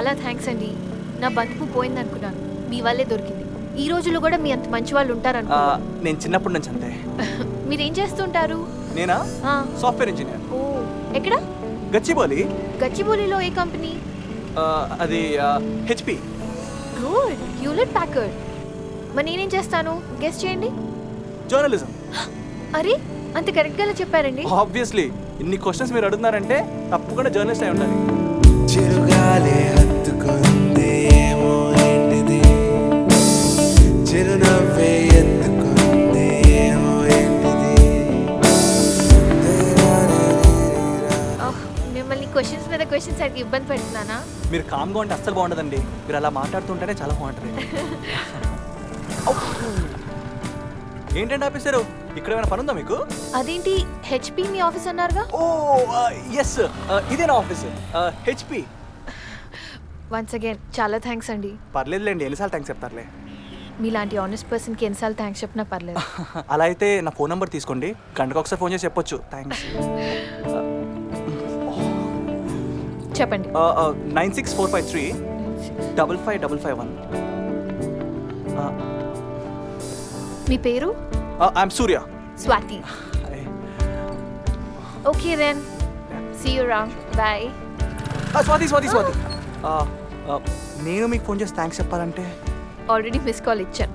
చాలా థ్యాంక్స్ అండి. నా బతుకు పోయింది అనుకున్నాను, మీ వల్లే దొరికింది. ఈ రోజుల్లో కూడా మీ అంత మంచి వాళ్ళు ఉంటారనుకో. నేను చిన్నప్పటి నుంచి అంతే. మీరేం చేస్తుంటారు? నేనా? Software engineer. ఓ, ఎక్కడ? గచ్చిబౌలి. గచ్చిబౌలిలో ఏ కంపెనీ? అది హెచ్పి. Good, Hewlett Packard. మరి నేనేం చేస్తాను, గెస్ చేయండి. జర్నలిజం. అరే, అంత కరెక్ట్గా చెప్పారండి. ఆబ్వియస్లీ ఇన్ని క్వశ్చన్స్ మీరు అడుగుతున్నారంటే తప్పకుండా జర్నలిస్ట్ అయి ఉండాలి. చిరుగాలే హత్తుకుంది ఏమో ఏంటిది, చిరునవ్వే ఎత్తుకుంది ఏమో ఏంటిది. మిమ్మల్ని క్వశ్చన్స్ మీద క్వశ్చన్స్ అడిగి ఇబ్బంది పెడుతున్నానా? మీరు కామ్గా ఉంటే అస్సలు బాగుండదండి. మీరు అలా మాట్లాడుతుంటేనే చాలా బాగుంటుంది. ఏంటంటే ఆఫీసరు, ఇక్కడ ఏమైనా పని ఉందా మీకు? అదేంటి, హెచ్పి మీ ఆఫీస్ అన్నారుగా? ఓ ఎస్, ఇదే నా ఆఫీస్, హెచ్పి. వన్స్ అగైన్ చాలా థ్యాంక్స్ అండి. పర్లేదులేండి, ఎన్నిసార్లు థ్యాంక్స్ చెప్తారులే. మీలాంటి ఆనెస్ట్ పర్సన్కి ఎన్నిసార్లు థ్యాంక్స్ చెప్పినా పర్లేదు. అలా అయితే నా ఫోన్ నెంబర్ తీసుకోండి, గంటకు ఒకసారి ఫోన్ చేసి చెప్పొచ్చు థ్యాంక్స్. చెప్పండి. 9645355551. మీ పేరు? I'm Surya. Swathi. Okay then, see you around. Bye. Swathi. నేను మీకు ఫోన్ చేసి థ్యాంక్స్ చెప్పాలంటే ఆల్రెడీ మిస్ కాల్ ఇచ్చాను.